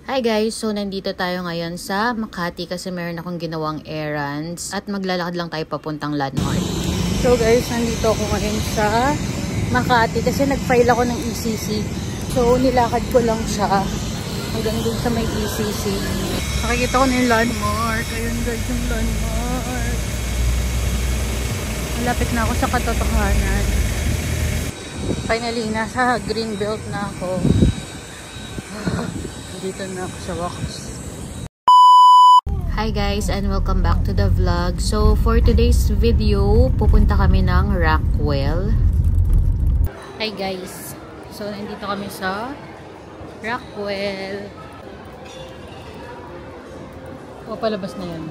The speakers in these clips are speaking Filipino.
Hi guys! So nandito tayo ngayon sa Makati kasi meron akong ginawang errands at maglalakad lang tayo papuntang Landmark. So guys, nandito ako ngayon sa Makati kasi nag-file ako ng ECC. So nilakad ko lang siya hanggang dun sa may ECC. Nakikita ko na yung Landmark. Ayun guys yung Landmark. Malapit na ako sa katotohanan. Finally, nasa Greenbelt na ako. Dito na ako sa wakas. Hi guys and welcome back to the vlog. So for today's video, pupunta kami ng Rockwell. Hi guys. So nandito kami sa Rockwell. O palabas na yan.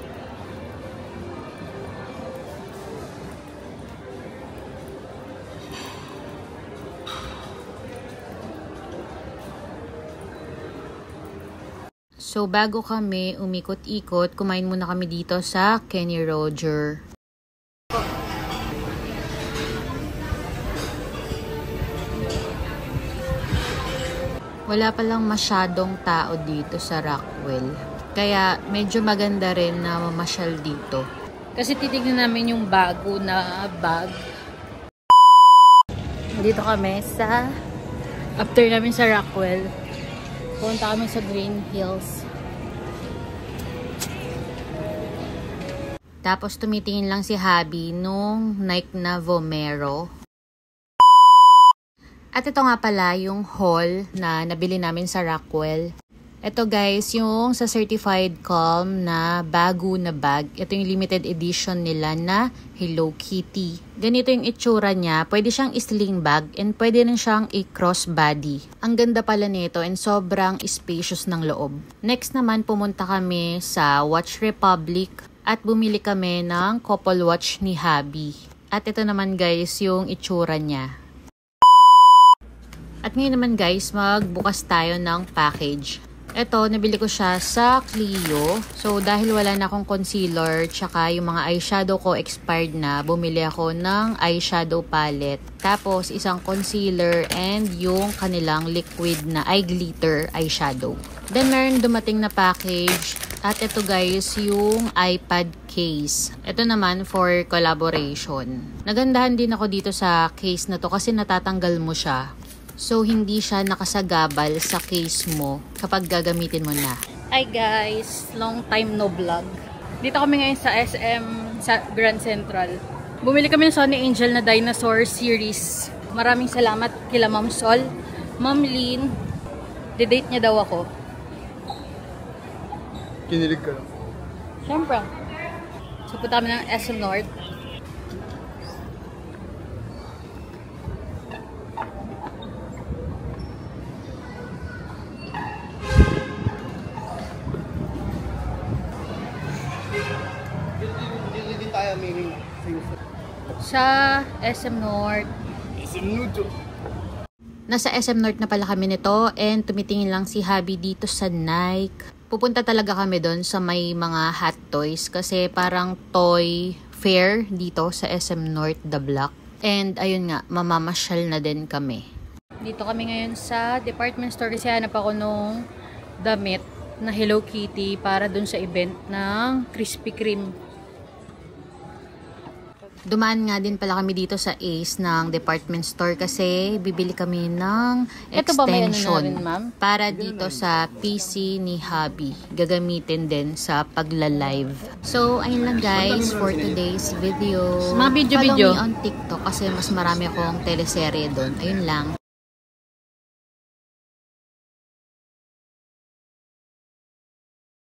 So, bago kami umikot-ikot, kumain muna kami dito sa Kenny Roger. Wala palang masyadong tao dito sa Rockwell. Kaya, medyo maganda rin na mamasyal dito. Kasi titignan namin yung bago na bag. Dito kami sa after namin sa Rockwell. Punta kami sa Green Hills. Tapos tumitingin lang si Habi nung Nike na Vomero. At ito nga pala yung haul na nabili namin sa Rockwell. Ito guys, yung sa Certified Calm na bago na bag. Ito yung limited edition nila na Hello Kitty. Ganito yung itsura niya. Pwede siyang sling bag and pwede rin siyang i-crossbody. Ang ganda pala nito and sobrang spacious ng loob. Next naman, pumunta kami sa Watch Republic at bumili kami ng couple watch ni Habi. At ito naman guys, yung itsura niya. At ngayon naman guys, magbukas tayo ng package. Ito, nabili ko siya sa Clio. So, dahil wala na akong concealer, tsaka yung mga eyeshadow ko expired na, bumili ako ng eyeshadow palette. Tapos, isang concealer and yung kanilang liquid na eye glitter eyeshadow. Then, meron dumating na package. At ito guys, yung iPad case. Ito naman for collaboration. Nagandahan din ako dito sa case na to kasi natatanggal mo siya. So, hindi siya nakasagabal sa case mo kapag gagamitin mo na. Hi guys! Long time no vlog. Dito kami ngayon sa SM sa Grand Central. Bumili kami ng Sony Angel na Dinosaur series. Maraming salamat kila Ma'am Sol. Ma'am Lynn, de-date niya daw ako. Kinilig ka lang? Siyempre. So, punta kami ng SM North. Sa SM North. SM North. Nasa SM North na pala kami nito and tumitingin lang si Habi dito sa Nike. Pupunta talaga kami doon sa may mga hot toys kasi parang toy fair dito sa SM North The Block. And ayun nga, mamamasyal na din kami. Dito kami ngayon sa department store kasi hanap ako nung damit na Hello Kitty para doon sa event ng Krispy Kreme. Dumaan nga din pala kami dito sa Ace ng department store kasi bibili kami ng extension para dito sa PC ni Habi. Gagamitin din sa pagla-live. So, ayun lang guys for today's video. Mga video-video. Follow me on TikTok kasi mas marami akong teleserye doon. Ayun lang.